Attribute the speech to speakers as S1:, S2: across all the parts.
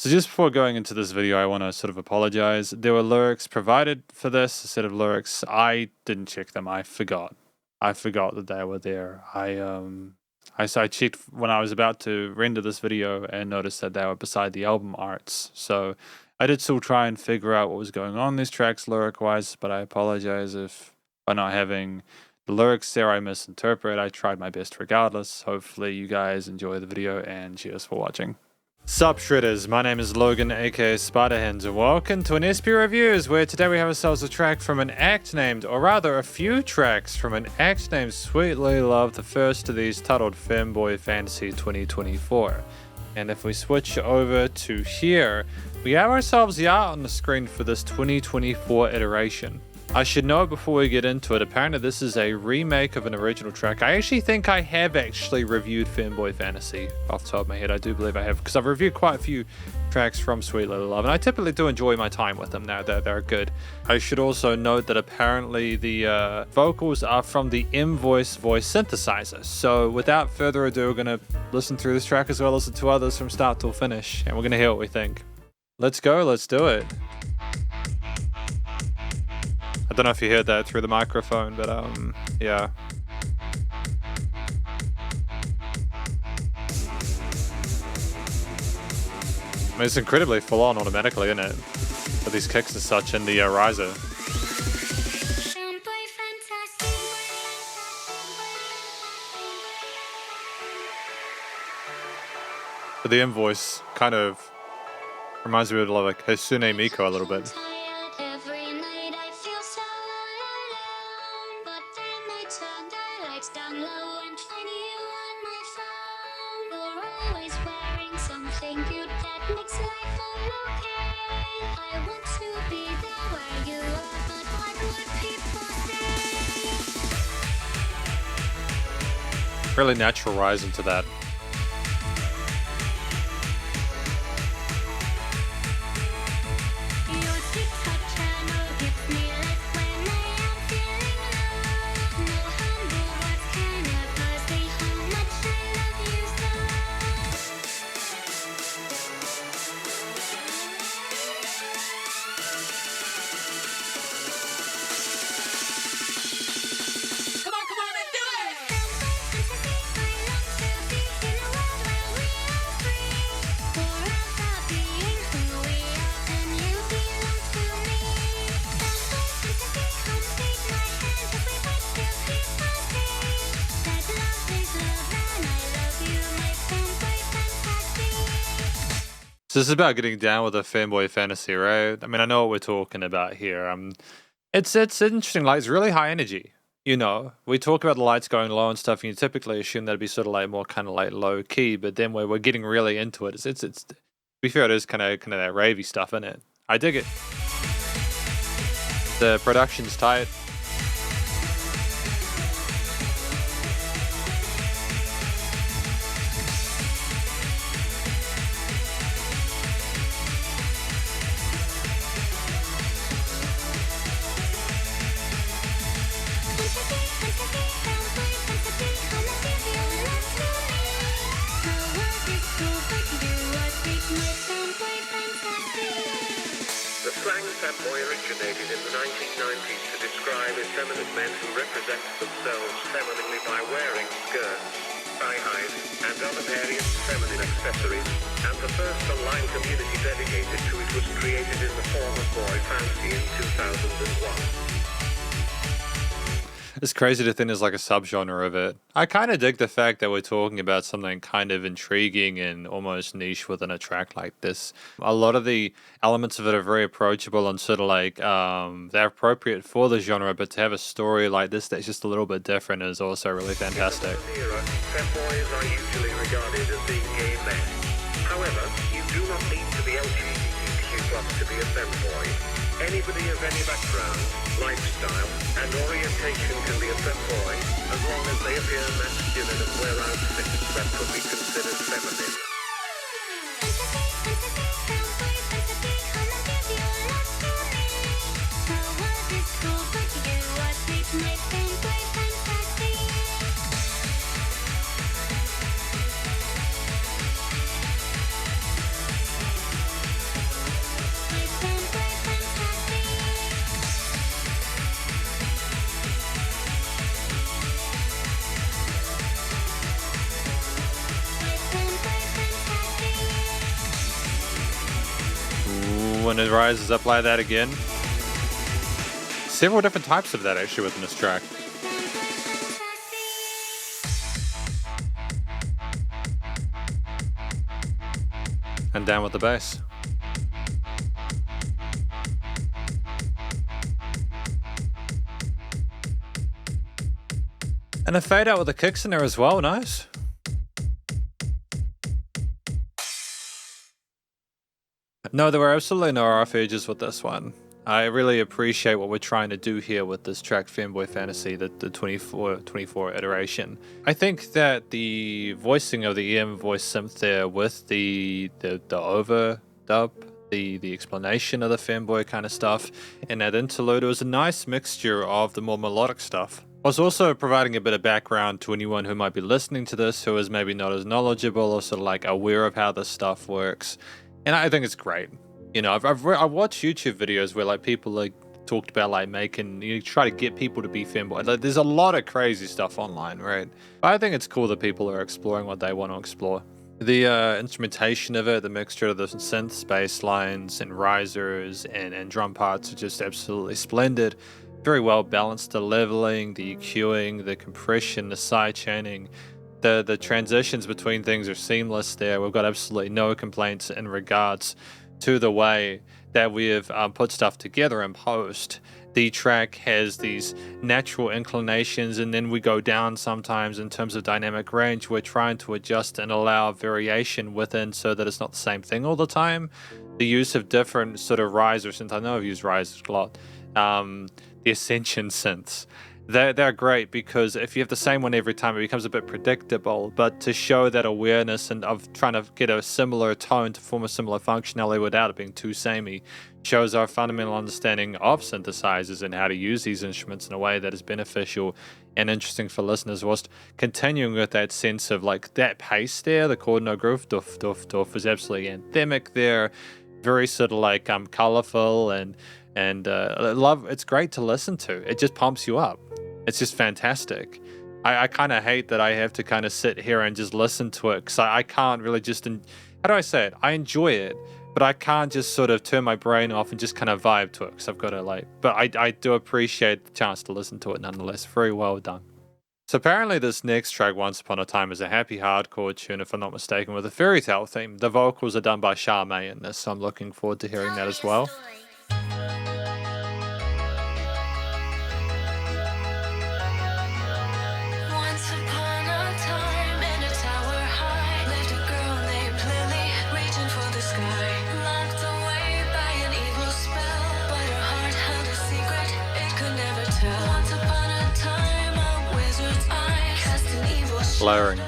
S1: So just before going into this video, I want to sort of apologize. There were lyrics provided for this, a set of lyrics. I didn't check them. I forgot. I forgot that they were there. I checked when I was about to render this video and noticed that they were beside the album arts. So I did still try and figure out what was going on in these tracks lyric-wise, but I apologize if by not having the lyrics there I misinterpret. I tried my best regardless. Hopefully you guys enjoy the video and cheers for watching. Sup Shredders, my name is Logan aka Spiderhands and welcome to an SP Reviews, where today we have ourselves a track from an act named, or rather a few tracks from an act named Sweetly Love, the first of these titled Femboy Fantasy 2024. And if we switch over to here, we have ourselves the art on the screen for this 2024 iteration. I should note before we get into it, apparently this is a remake of an original track. I actually think I have actually reviewed Femboy Fantasy off the top of my head. I do believe I have, because I've reviewed quite a few tracks from Sweet Little Love, and I typically do enjoy my time with them now. They're good. I should also note that apparently the vocals are from the M-Voice voice synthesizer. So without further ado, we're going to listen through this track as well as the two others from start till finish, and we're going to hear what we think. Let's go, let's do it. I don't know if you heard that through the microphone, but yeah. I mean, it's incredibly full on automatically, isn't it? With these kicks and such in the riser. But the M-Voice kind of reminds me of like Hisune Miko a little bit. Really natural rise into that. So this is about getting down with a Femboy Fantasy, right? I mean, I know what we're talking about here. It's interesting. Like, it's really high energy. You know, we talk about the lights going low and stuff, and you typically assume that'd be sort of like more kind of like low key. But then we're getting really into it. It's to be fair, it is kind of that ravey stuff, isn't it? I dig it. The production's tight.
S2: Femboy originated in the 1990s to describe effeminate men who represent themselves femininely by wearing skirts, thigh-highs, and other various feminine accessories, and the first online community dedicated to it was created in the form of Boy Fantasy in 2001.
S1: It's crazy to think there's like a subgenre of it. I kind of dig the fact that we're talking about something kind of intriguing and almost niche within a track like this. A lot of the elements of it are very approachable and sort of like they're appropriate for the genre, but to have a story like this that's just a little bit different is also really fantastic.
S2: In the era, femboys are usually regarded as being gay men. However, you do not need to be LGBTQ+ to be a femboy. Anybody of any background, lifestyle, and orientation can be a femboy, as long as they appear masculine and wear outfits that could be considered feminine.
S1: when it rises up like that again. Several different types of that actually within this track. And down with the bass. And a fade out with the kicks in there as well, nice. No, there were absolutely no rough edges with this one. I really appreciate what we're trying to do here with this track, Femboy Fantasy, the 24 iteration. I think that the voicing of the EM voice synth there with the overdub, the explanation of the Femboy kind of stuff, and that interlude, it was a nice mixture of the more melodic stuff. I was also providing a bit of background to anyone who might be listening to this who is maybe not as knowledgeable or sort of like aware of how this stuff works. And I think it's great. You know, I've watched YouTube videos where like people like talked about like making, you try to get people to be femboy. Like, there's a lot of crazy stuff online, right? But I think it's cool that people are exploring what they want to explore. The instrumentation of it, the mixture of the synths, bass lines, and risers and drum parts are just absolutely splendid. Very well balanced. The leveling, the EQing, the compression, the side chaining. The transitions between things are seamless there. We've got absolutely no complaints in regards to the way that we have put stuff together in post. The track has these natural inclinations, and then we go down sometimes in terms of dynamic range. We're trying to adjust and allow variation within so that it's not the same thing all the time. The use of different sort of risers, since I know I've used risers a lot, the Ascension synths. They're great because if you have the same one every time, it becomes a bit predictable. But to show that awareness and of trying to get a similar tone to form a similar functionality without it being too samey, shows our fundamental understanding of synthesizers and how to use these instruments in a way that is beneficial and interesting for listeners, whilst continuing with that sense of like that pace there. The chord no groove, doof doof doof, is absolutely anthemic there, very sort of like colorful and love. It's great to listen to. It just pumps you up. It's just fantastic. I kind of hate that I have to kind of sit here and just listen to it because I can't really just, how do I say it? I enjoy it, but I can't just sort of turn my brain off and just kind of vibe to it because I've got to like, but I do appreciate the chance to listen to it nonetheless. Very well done. So apparently this next track, Once Upon a Time, is a happy hardcore tune, if I'm not mistaken, with a fairy tale theme. The vocals are done by Charmae in this, so I'm looking forward to hearing that as well. Layering.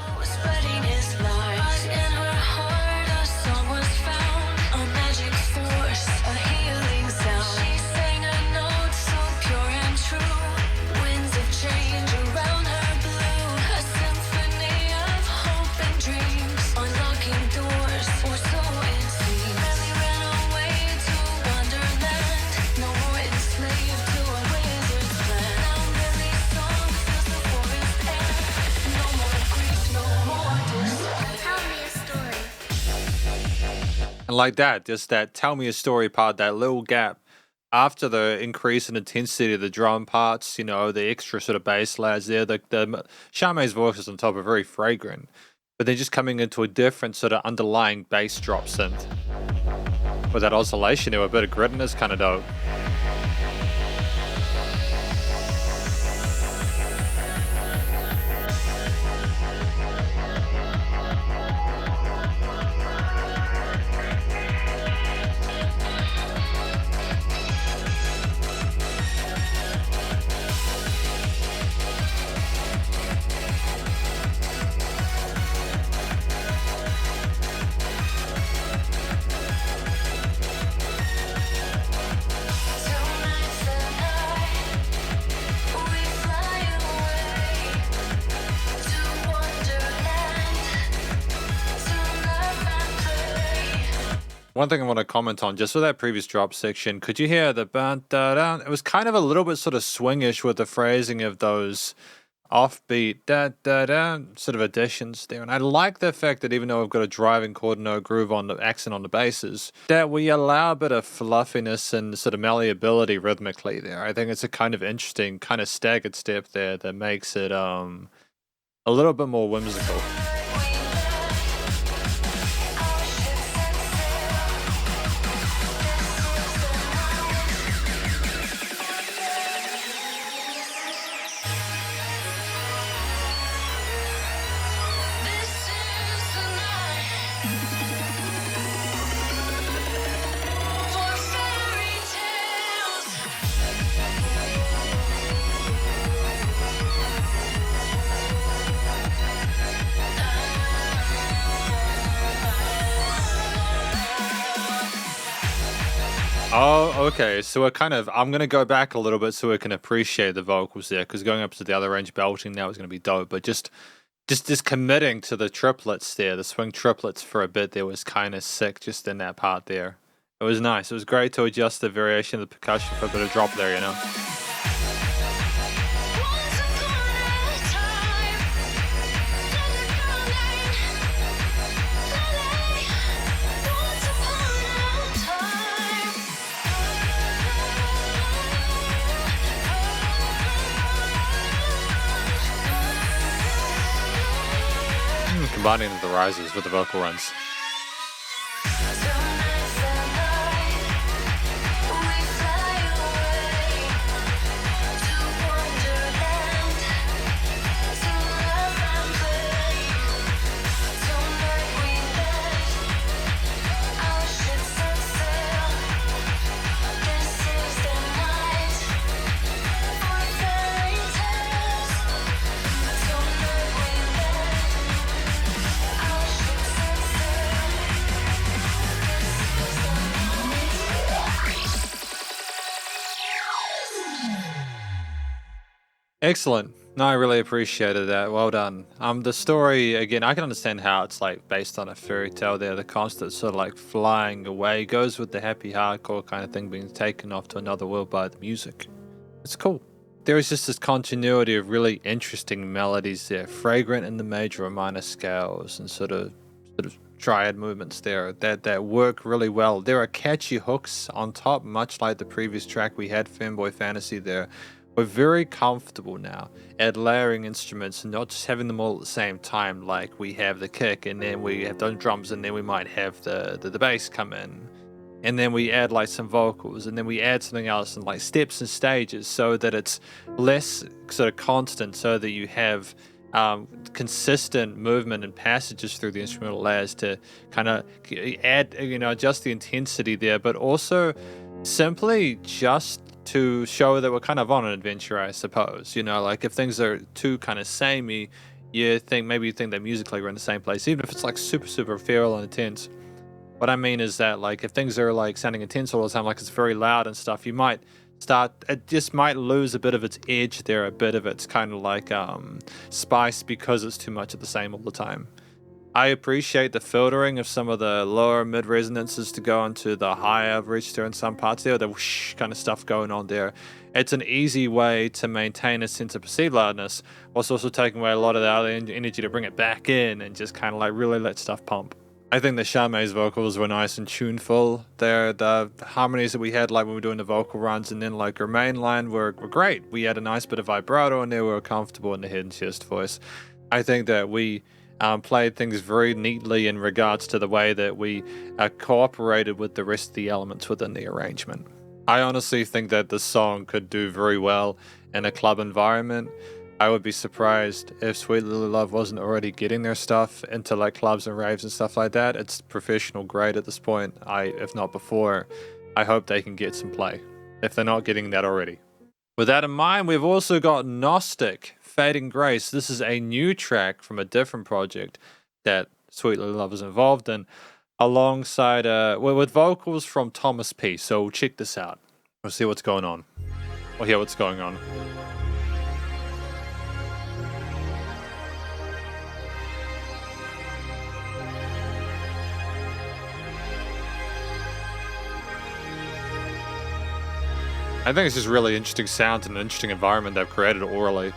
S1: And like that, just that tell me a story part, that little gap after the increase in intensity of the drum parts, you know, the extra sort of bass layers there, the Charmaine's voices on top are very fragrant, but then just coming into a different sort of underlying bass drop synth with that oscillation there, a bit of grittiness, kind of dope. One thing I want to comment on, just for that previous drop section, could you hear the bun da da? It was kind of a little bit sort of swingish with the phrasing of those offbeat da da da sort of additions there. And I like the fact that even though we've got a driving chord, no groove on the accent on the basses, that we allow a bit of fluffiness and sort of malleability rhythmically there. I think it's a kind of interesting, kind of staggered step there that makes it a little bit more whimsical. Oh, okay. So we're I'm going to go back a little bit so we can appreciate the vocals there, because going up to the other range belting now is going to be dope. But just committing to the triplets there, the swing triplets for a bit there was kind of sick just in that part there. It was nice. It was great to adjust the variation of the percussion for a bit of drop there, you know? Combining the rises with the vocal runs. Excellent. No, I really appreciated that. Well done. The story, again, I can understand how it's like based on a fairy tale there. The constant sort of like flying away goes with the happy hardcore kind of thing being taken off to another world by the music. It's cool. There is just this continuity of really interesting melodies there, fragrant in the major or minor scales and sort of triad movements there that work really well. There are catchy hooks on top, much like the previous track we had, Femboy Fantasy there. We're very comfortable now at layering instruments and not just having them all at the same time, like we have the kick and then we have those drums and then we might have the bass come in. And then we add like some vocals and then we add something else and like steps and stages so that it's less sort of constant, so that you have consistent movement and passages through the instrumental layers to kind of add, adjust the intensity there, but also simply just to show that we're kind of on an adventure, I suppose. Like if things are too kind of samey, you think that musically we're in the same place, even if it's like super, super ethereal and intense. What I mean is that like if things are like sounding intense all the time, like it's very loud and stuff, it just might lose a bit of its edge there, a bit of its kind of like spice, because it's too much of the same all the time. I appreciate the filtering of some of the lower mid resonances to go into the higher register in some parts there, the whoosh kind of stuff going on there. It's an easy way to maintain a sense of perceived loudness, whilst also taking away a lot of the other energy to bring it back in and just kind of like really let stuff pump. I think the Charmae's vocals were nice and tuneful. The harmonies that we had, like when we were doing the vocal runs, and then like her main line were great. We had a nice bit of vibrato in there. We were comfortable in the head and chest voice. I think that we played things very neatly in regards to the way that we cooperated with the rest of the elements within the arrangement. I honestly think that this song could do very well in a club environment. I would be surprised if Sweet Little Love wasn't already getting their stuff into like clubs and raves and stuff like that. It's professional grade at this point, if not before. I hope they can get some play, if they're not getting that already. With that in mind, we've also got Gnostick, Fading Grace. This is a new track from a different project that Sweet Little Love is involved in, alongside with vocals from Thomas P. So we'll check this out. We'll see what's going on. We'll hear what's going on. I think it's just really interesting sounds and an interesting environment they've created orally.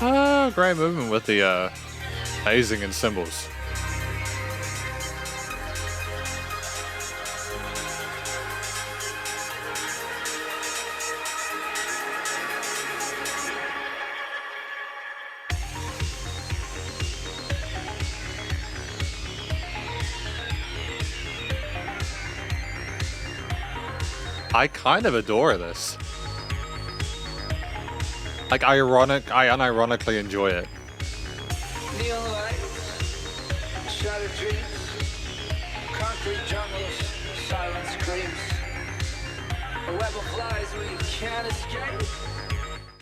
S1: Oh, great movement with the hazing and cymbals. I kind of adore this. Like, I unironically enjoy it.
S3: Neon lights, shattered dreams, concrete jungles, silent screams, a web of flies we can't escape.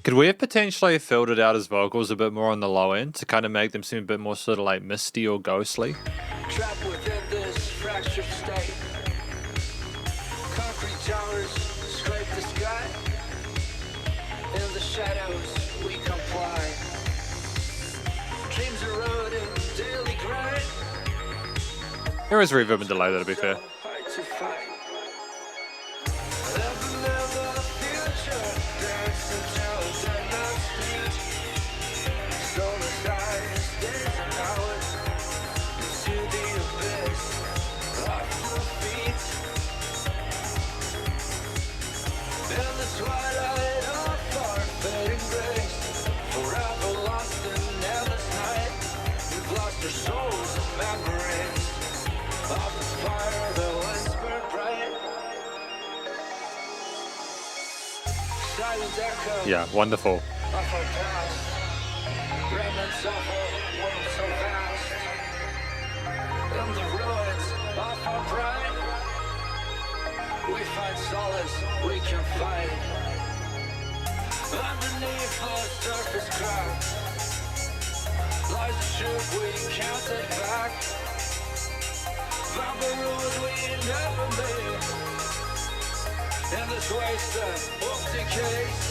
S1: Could we have potentially filtered out his vocals a bit more on the low end to kind of make them seem a bit more sort of like misty or ghostly?
S3: Trapped within this fractured state. Concrete towers scrape the sky. In the shadows we comply. Dreams erode in daily grind.
S1: There is reverb and delay, that'll be fair.
S3: Hard to fight. Live the future, dance until dead man's feet. Soulless eyes, days and hours, to the abyss, off the feet. In the twilight of our fading grace, forever lost in endless night. We've lost our souls and memories of the fire that once burned bright. Silent echo
S1: Yeah, wonderful.
S3: of our past, remnants of a world so vast. In the ruins of our pride, we find solace we can fight. Underneath the surface crack lies a truth we can't take back. Found the rules we never made in this wasted empty case.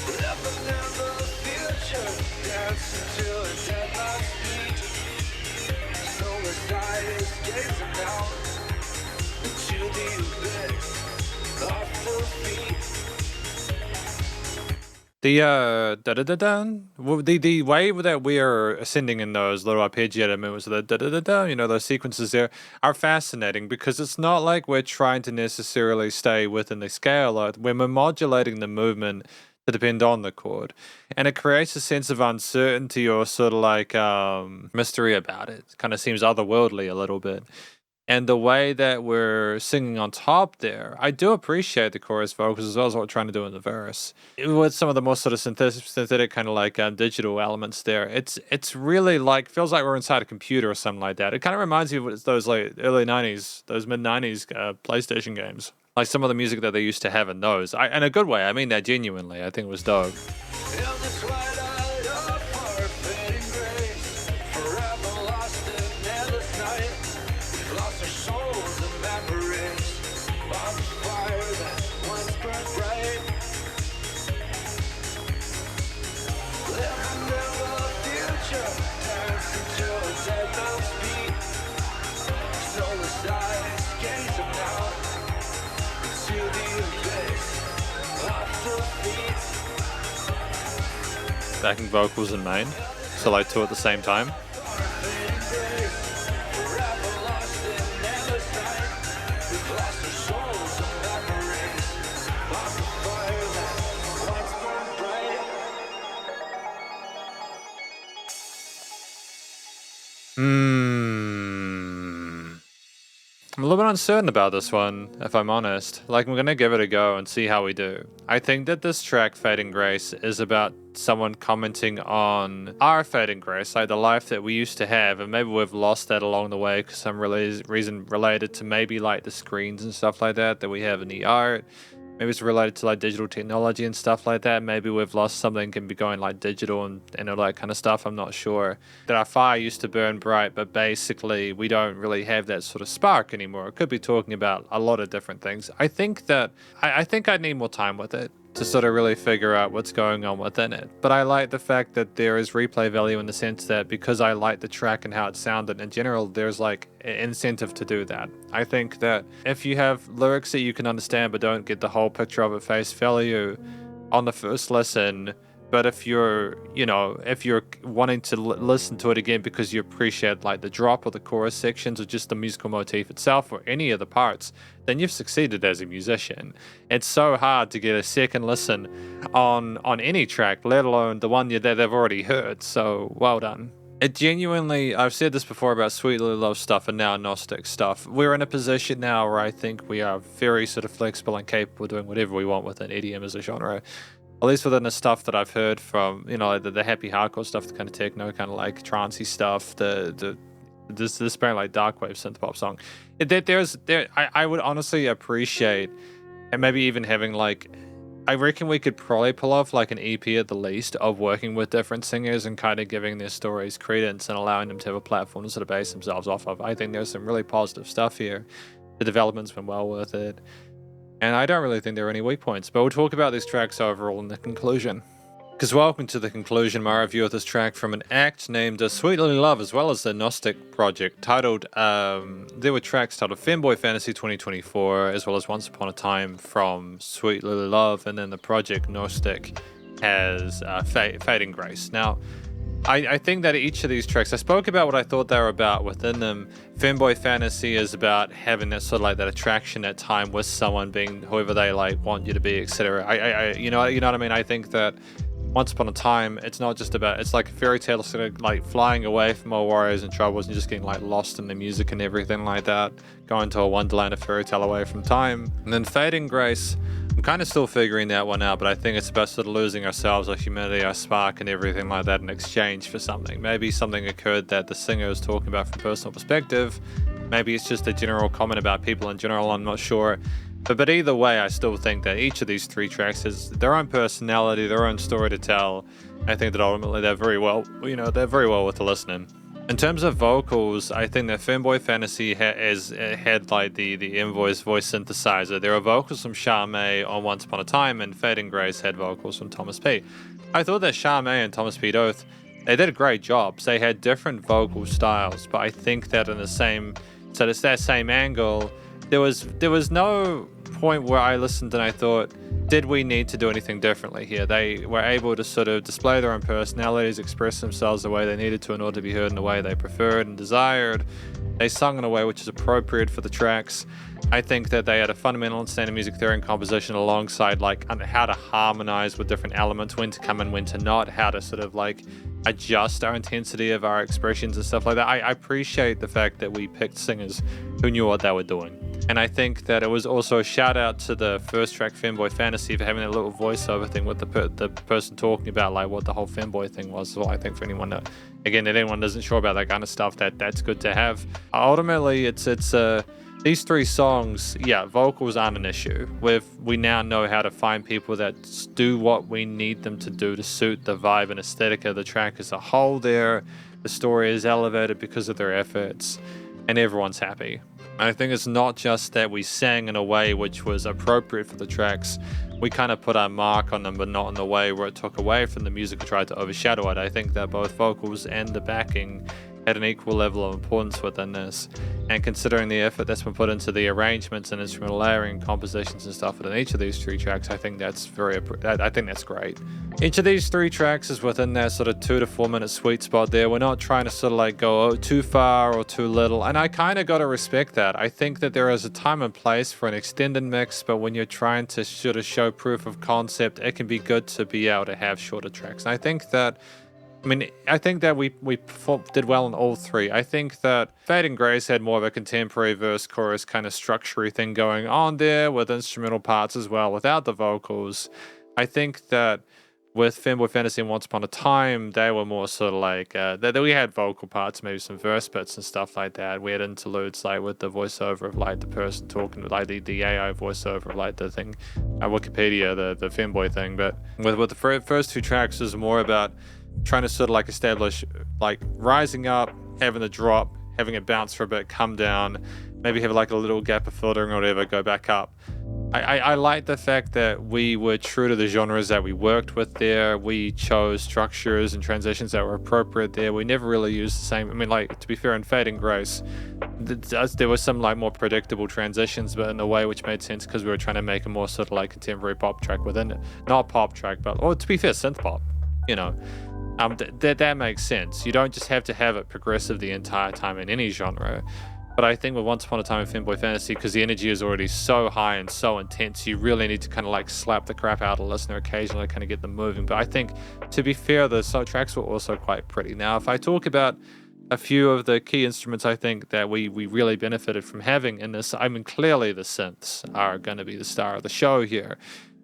S3: Living in the future, dance until a dead man's feet. Soulless eyes gazing down into the abyss of the feet.
S1: The the way that we are ascending in those little arpeggiated movements, the those sequences there are fascinating because it's not like we're trying to necessarily stay within the scale. We're modulating the movement to depend on the chord, and it creates a sense of uncertainty or sort of like mystery about it. It kind of seems otherworldly a little bit. And the way that we're singing on top there, I do appreciate the chorus vocals as well as what we're trying to do in the verse. With some of the more sort of synthetic kind of like digital elements there, it's really like, feels like we're inside a computer or something like that. It kind of reminds me of those like early 90s, those mid 90s PlayStation games. Like some of the music that they used to have in those. In a good way, I mean that genuinely. I think it was dope.
S3: In the twilight of our fading grace, forever lost in endless night. We've lost our souls and memories of the fire that once burned bright. Living in the future, dance until dead man's feet. Soulless eyes gazing out into the abyss of the feet.
S1: Backing vocals and main. So like two at the same time. I'm a little bit uncertain about this one, if I'm honest. Like, I'm gonna give it a go and see how we do. I think that this track, Fading Grace, is about someone commenting on our fading grace, like the life that we used to have, and maybe we've lost that along the way because some reason related to maybe like the screens and stuff like that we have in the art. Maybe it's related to like digital technology and stuff like that. Maybe we've lost something, can be going like digital and all that kind of stuff. I'm not sure. That our fire used to burn bright, but basically we don't really have that sort of spark anymore. It could be talking about a lot of different things. I think that I think I need more time with it to sort of really figure out what's going on within it. But I like the fact that there is replay value in the sense that because I like the track and how it sounded in general, there's like an incentive to do that. I think that if you have lyrics that you can understand but don't get the whole picture of it face value on the first listen, But if you're, if you're wanting to listen to it again because you appreciate like the drop or the chorus sections or just the musical motif itself or any of the parts, then you've succeeded as a musician. It's so hard to get a second listen on any track, let alone the one that they've already heard. So well done. It genuinely, I've said this before about Sweet Lily Love stuff and now Gnostick stuff. We're in a position now where I think we are very sort of flexible and capable of doing whatever we want within EDM as a genre. At least within the stuff that I've heard from, the happy hardcore stuff, the kind of techno, kind of like trancey stuff, this very like dark wave synth pop song. I would honestly appreciate, and maybe even having like, I reckon we could probably pull off like an EP at the least of working with different singers and kind of giving their stories credence and allowing them to have a platform to sort of base themselves off of. I think there's some really positive stuff here. The development's been well worth it. And I don't really think there are any weak points, but we'll talk about these tracks overall in the conclusion. Because welcome to the conclusion, my review of this track from an act named Sweet Lily Love, as well as the Gnostick project, titled, there were tracks titled Femboy Fantasy 2024, as well as Once Upon a Time from Sweet Lily Love, and then the project Gnostick has Fading Grace. Now, I think that each of these tracks, I spoke about what I thought they were about within them. Femboy Fantasy is about having that sort of like that attraction at time with someone, being whoever they like want you to be, etc. You know what I mean? I think that Once Upon a Time, it's not just about, it's like a fairy tale sort of like flying away from all worries and troubles and just getting like lost in the music and everything like that, going to a wonderland, a fairy tale away from time. And then Fading Grace, I'm kind of still figuring that one out, but I think it's about sort of losing ourselves, our humanity, our spark and everything like that in exchange for something. Maybe something occurred that the singer is talking about from personal perspective. Maybe it's just a general comment about people in general, I'm not sure. But either way, I still think that each of these three tracks has their own personality, their own story to tell. I think that ultimately they're very well worth listening. In terms of vocals, I think that Femboy Fantasy had like the invoice voice synthesizer. There are vocals from Charmae on Once Upon a Time, and Fading Grace had vocals from Thomas P. I thought that Charmae and Thomas P. Doth, they did great jobs. They had different vocal styles, but I think that it's that same angle. There was no point where I listened and I thought, did we need to do anything differently here? They were able to sort of display their own personalities, express themselves the way they needed to in order to be heard in the way they preferred and desired. They sung in a way which is appropriate for the tracks. I think that they had a fundamental understanding of music theory and composition alongside like how to harmonize with different elements, when to come and when to not, how to sort of like adjust our intensity of our expressions and stuff like that. I appreciate the fact that we picked singers who knew what they were doing. And I think that it was also a shout out to the first track, Femboy Fantasy, for having that little voiceover thing with the person talking about like what the whole femboy thing was. So I think for anyone that, again, if anyone isn't sure about that kind of stuff, that's good to have. Ultimately, it's these three songs, yeah, vocals aren't an issue. We now know how to find people that do what we need them to do to suit the vibe and aesthetic of the track as a whole there. The story is elevated because of their efforts, and everyone's happy. And I think it's not just that we sang in a way which was appropriate for the tracks. We kind of put our mark on them, but not in the way where it took away from the music or tried to overshadow it. I think that both vocals and the backing had an equal level of importance within this. And considering the effort that's been put into the arrangements and instrumental layering, compositions and stuff within each of these three tracks, I think that's great. Each of these three tracks is within that sort of 2 to 4 minute sweet spot there. We're not trying to sort of like go too far or too little, and I kind of got to respect that. I think that there is a time and place for an extended mix, but when you're trying to sort of show proof of concept, it can be good to be able to have shorter tracks. And I think that we did well in all three. I think that Fading Grace had more of a contemporary verse chorus kind of structure-y thing going on there with instrumental parts as well without the vocals. I think that with Femboy Fantasy and Once Upon a Time, they were more sort of like, we had vocal parts, maybe some verse bits and stuff like that. We had interludes like with the voiceover of like the person talking, like the AI voiceover of like the thing, Wikipedia, the Femboy thing. But with the first two tracks, it was more about trying to sort of like establish like rising up, having a drop, having it bounce for a bit, come down, maybe have like a little gap of filtering or whatever, go back up. I like the fact that we were true to the genres that we worked with there. We chose structures and transitions that were appropriate there. We never really used the same. I mean, like, to be fair, in Fading Grace, there was some like more predictable transitions, but in a way which made sense because we were trying to make a more sort of like contemporary pop track within it. Not pop track, but, or to be fair, synth pop. you know, that makes sense. You don't just have to have it progressive the entire time in any genre. But I think with Once Upon a Time in Femboy Fantasy, because the energy is already so high and so intense, you really need to kind of like slap the crap out of the listener occasionally, kind of get them moving. But I think, to be fair, the tracks were also quite pretty. Now, if I talk about a few of the key instruments I think that we really benefited from having in this, I mean, clearly the synths are going to be the star of the show here.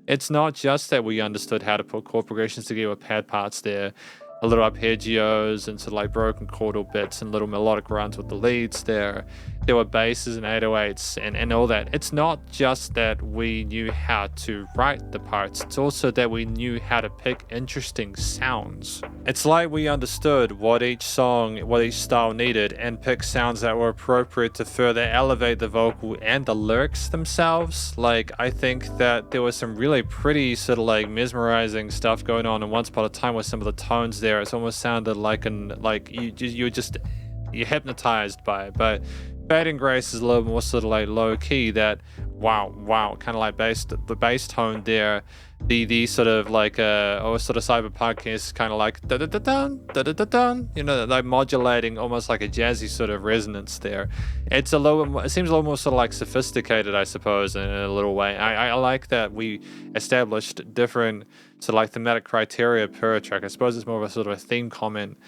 S1: It's not just that we understood how to put chord progressions together with pad parts there, a little arpeggios and sort of like broken chordal bits and little melodic runs with the leads there. There were basses and 808s and all that. It's not just that we knew how to write the parts, it's also that we knew how to pick interesting sounds. It's like we understood what each song, what each style needed, and pick sounds that were appropriate to further elevate the vocal and the lyrics themselves. Like, I think that there was some really pretty sort of like mesmerizing stuff going on in Once Upon a Time with some of the tones there. It almost sounded like you're hypnotized by it. But Fading Grace is a little more sort of like low key, that wow, kind of like the bass tone there, the sort of like sort of cyberpunk is kind of like da da da dun da da da dun, you know, like modulating almost like a jazzy sort of resonance there. It seems a little more sort of like sophisticated, I suppose, in a little way. I like that we established different sort of like thematic criteria per track. I suppose it's more of a sort of a theme comment.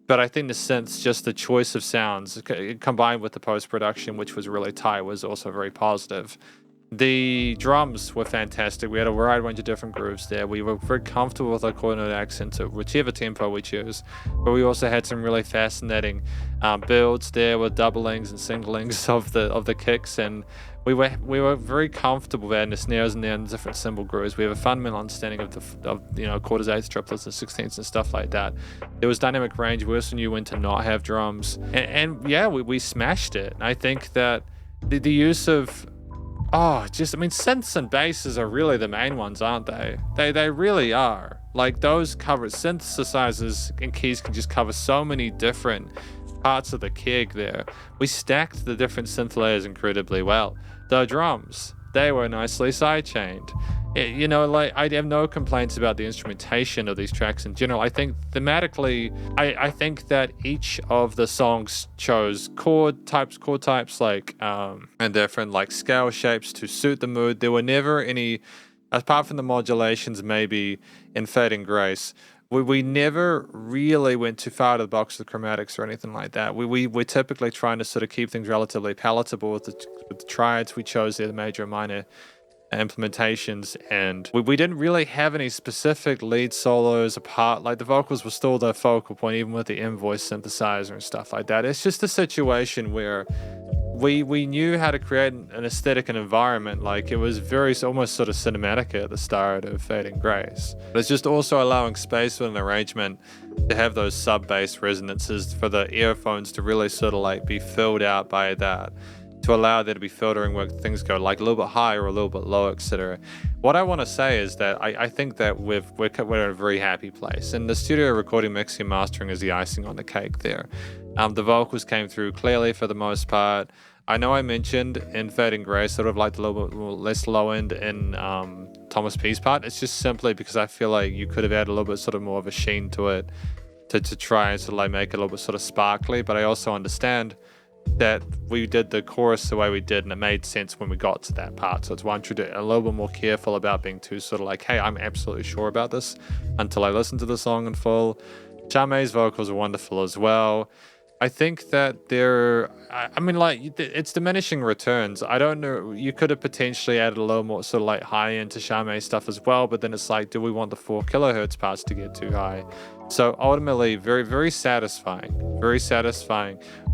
S1: But I think the synths, just the choice of sounds, combined with the post-production, which was really tight, was also very positive. The drums were fantastic. We had a wide range of different grooves there. We were very comfortable with our quarter-note accents at whichever tempo we choose. But we also had some really fascinating builds there with doublings and singlings of the kicks, and we were very comfortable there in the snares and the different cymbal grooves. We have a fundamental understanding of quarters, eighths, triplets, and sixteenths and stuff like that. There was dynamic range. We also knew when to not have drums, and yeah, we smashed it. And I think that the use of synths and basses are really the main ones, aren't they? They really are. Like, those synthesizers and keys can just cover so many different parts of the keg there. We stacked the different synth layers incredibly well. The drums, they were nicely sidechained. I have no complaints about the instrumentation of these tracks in general. I think thematically, I think that each of the songs chose chord types and different like scale shapes to suit the mood. There were never any, apart from the modulations maybe in Fading Grace, we never really went too far out of the box with chromatics or anything like that. We're typically trying to sort of keep things relatively palatable with the triads we chose there, the major and minor implementations, and we didn't really have any specific lead solos apart. Like, the vocals were still the focal point, even with the in-voice synthesizer and stuff like that. It's just a situation where we knew how to create an aesthetic and environment. Like, it was very almost sort of cinematic at the start of Fading Grace. But it's just also allowing space with an arrangement to have those sub-bass resonances for the earphones to really sort of like be filled out by that, to allow there to be filtering where things go like a little bit higher or a little bit low, etc. What I want to say is that I think that we're in a very happy place, and the studio recording, mixing, and mastering is the icing on the cake there. The vocals came through clearly for the most part. I know I mentioned in Fading Grace sort of like a little bit less low end in Thomas P's part. It's just simply because I feel like you could have added a little bit sort of more of a sheen to it to try and sort of like make it a little bit sort of sparkly. But I also understand that we did the chorus the way we did, and it made sense when we got to that part. So it's why I'm a little bit more careful about being too sort of like, hey, I'm absolutely sure about this until I listen to the song in full. Charmae's vocals are wonderful as well. I think that it's diminishing returns. I don't know, you could have potentially added a little more sort of like high end to Charmae stuff as well, but then it's like, do we want the 4 kilohertz parts to get too high? So ultimately, very, very satisfying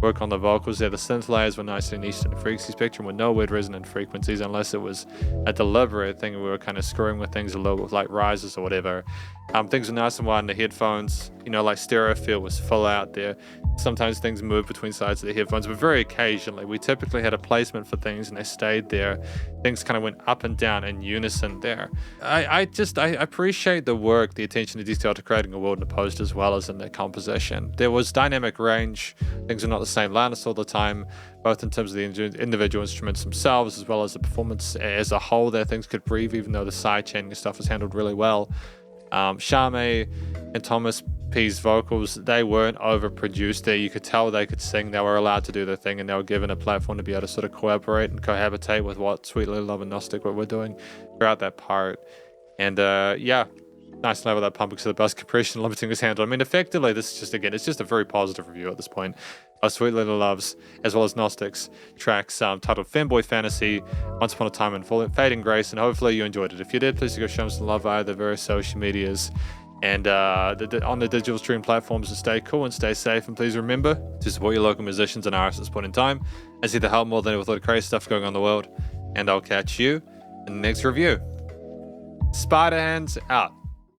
S1: work on the vocals there. The synth layers were nicely niched in the frequency spectrum with no weird resonant frequencies, unless it was a deliberate thing. We were kind of screwing with things a little bit, like rises or whatever. Things were nice and wide in the headphones. Like stereo field was full out there. Sometimes things moved between sides of the headphones, but very occasionally. We typically had a placement for things and they stayed there. Things kind of went up and down in unison there. I appreciate the work, the attention to detail to creating a world in the post as well as in the composition. There was dynamic range. Things are not the same loudness all the time, both in terms of the individual instruments themselves as well as the performance as a whole. There things could breathe, even though the side chaining stuff was handled really well. Charmae and Thomas P's vocals, they weren't overproduced there. You could tell they could sing. They were allowed to do their thing, and they were given a platform to be able to sort of collaborate and cohabitate with what Sweet Little Love and Gnostick what we're doing throughout that part. And yeah, nice to know that pumping to the bus compression limiting was handled. I mean, effectively, this is just, again, it's just a very positive review at this point of Sweet Little Love's, as well as Gnostick's tracks titled Femboy Fantasy, Once Upon a Time in Fading Grace, and hopefully you enjoyed it. If you did, please go show them some love via the various social medias and on the digital stream platforms, and stay cool and stay safe. And please remember to support your local musicians and artists at this point in time, as either help more than with all the crazy stuff going on in the world. And I'll catch you in the next review. Spiderhands out.